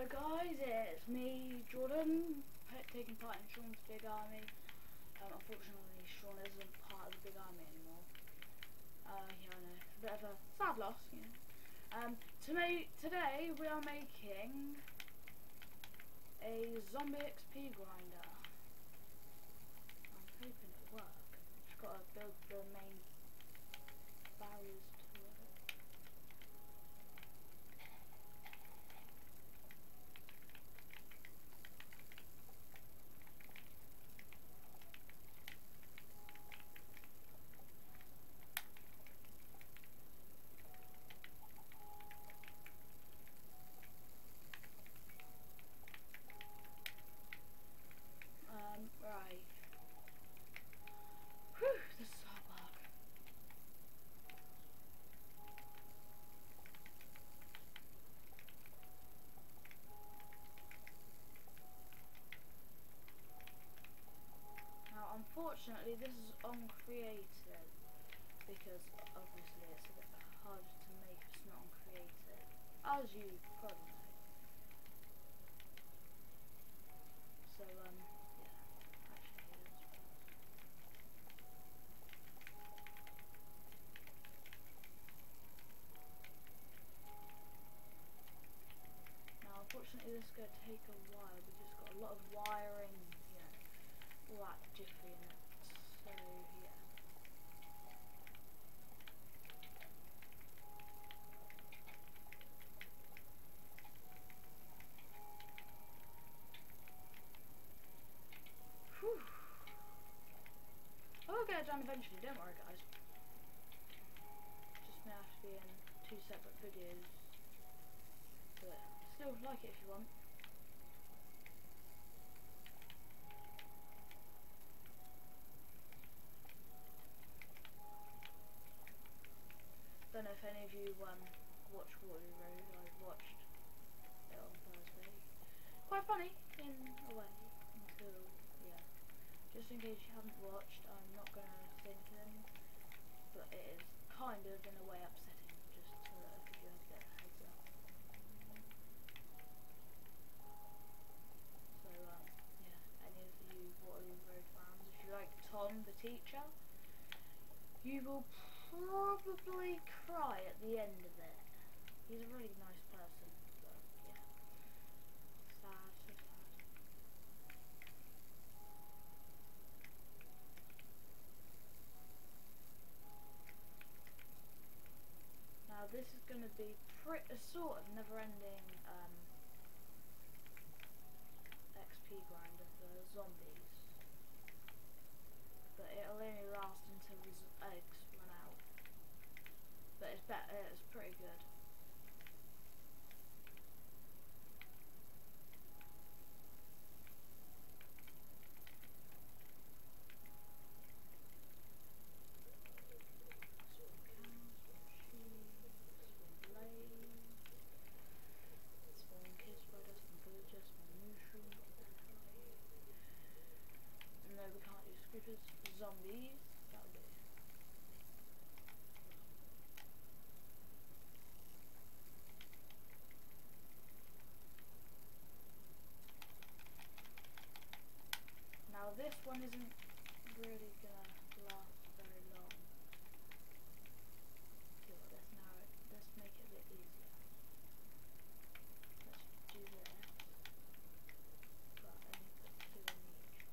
guys, it's me, Jordan, taking part in Sean's Big Army. Unfortunately, Sean isn't part of the Big Army anymore. Yeah, I know, it's a bit of a sad loss, you know. Today we are making a zombie XP grinder. I'm hoping it'll work. Just gotta build the main barriers to it. Right. Whew, this is hard work. Now, unfortunately, this is uncreative because obviously it's a bit harder to make if it's not uncreative, as you probably know. So, yeah, actually it is. Now, unfortunately, this is going to take a while. We've just got a lot of wiring, you know, all that jiffy in it. So, yeah. Whew. I will get it done eventually, don't worry, guys. Just may have to be in 2 separate videos. But still, like it if you want. Don't know if any of you watch Waterloo Road. I watched it on Thursday. Quite funny in a way until, yeah. Just in case you haven't watched, I'm not going to say anything, but it is kind of in a way upsetting, just to give you a bit of a heads up. So yeah, any of you Waterloo Road fans, if you like Tom the teacher, you will probably cry at the end of it. He's a really nice person, but yeah. Sad, so sad. Now this is going to be a sort of never-ending XP grinder for zombies, but it'll only last until these eggs run out. But it's better. It's pretty good. No, we can't use creepers. Zombies. That'll do. Now this one isn't really gonna last very long. Okay, well, let's make it a bit easier. Let's do this, but only put 2 in each.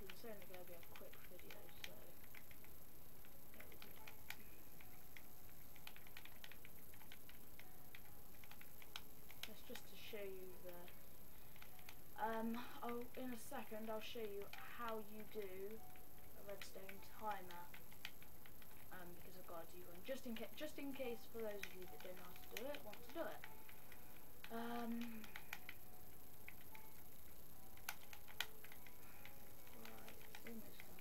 It's only going to be a quick video, so there we go. That's just to show you the in a second I'll show you how you do a redstone timer, because I've got to do one just in case for those of you that don't know how to do it, want to do it. Right, almost done.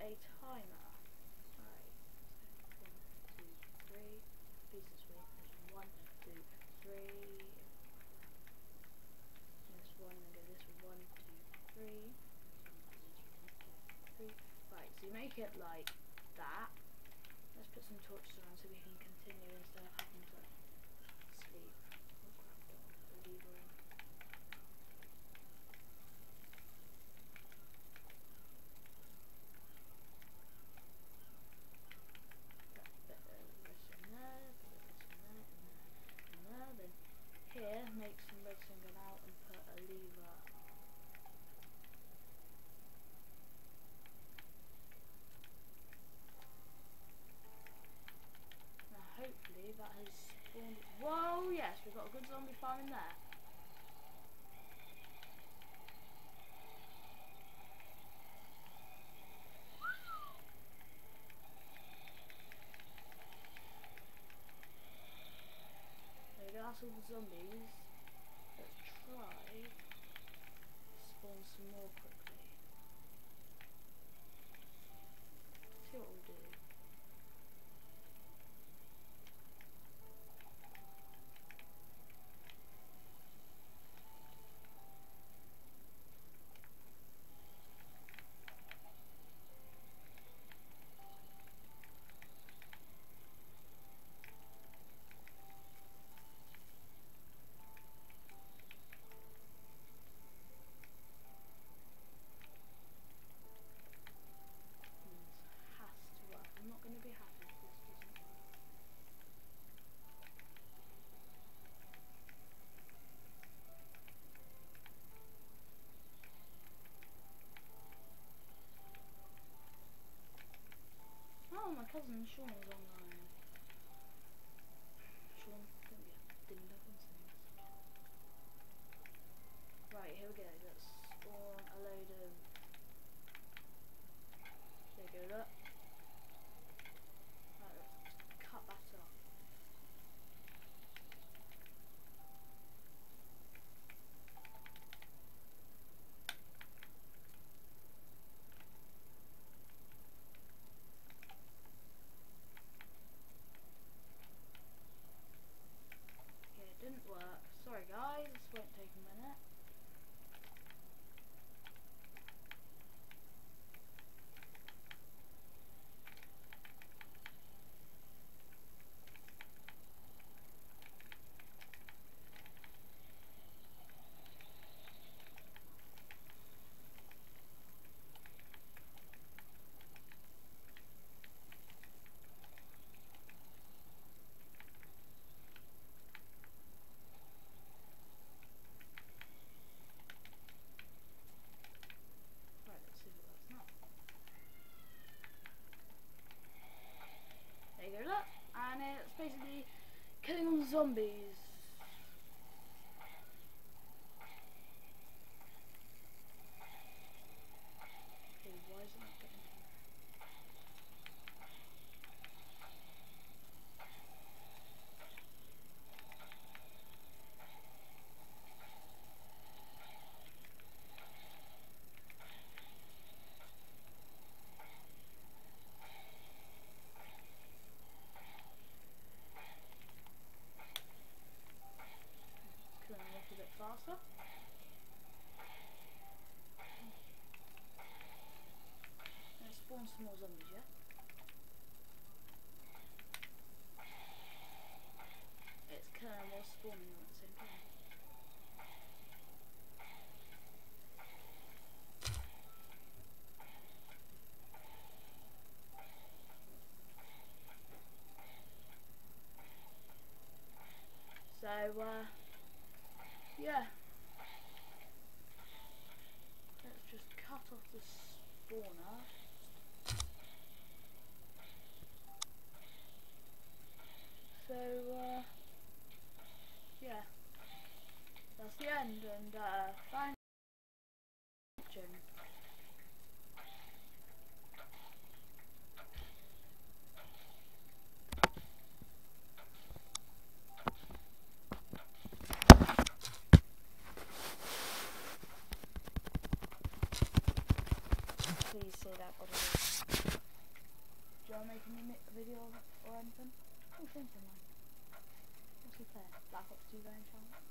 a timer. Right. So 1, 2, 3. Piece of sweet. There's 1, 2, 3. This one, and go this one. 1, 2, 3. Right. So you make it like that. Let's put some torches around so we can continue instead of having to sleep. Oh crap, don't want to put the lever in. Put a bit of this in there, put a bit of this in there, and there. Then here, make some redstone gun out and put a lever. Hopefully that has spawned. Whoa, yes, we've got a good zombie farm in there. There we go, that's all the zombies. Let's try spawn some more quickly. See what we'll do. I'm not going to be happy if this doesn't work. Oh, my cousin Sean is online. Sean, don't be a ding dong things. Right, here we go. Let's spawn a load of. There you go, look. Right, let's cut that off. Okay, it didn't work. Sorry guys, this won't take a minute. Right, let's see if it works now. There you go, look. And it's basically killing all the zombies. Okay, why is it not getting to me? Killing a little bit faster. Let's spawn some more zombies, yeah? It's killing them while spawning them at the same time. So, yeah. Let's just cut off the spawner. So, yeah. That's the end, and, thanks for watching. Please say that, want to make a new video or anything? Oh, Shane's online. What's he playing? Black Ops 2 by any chance?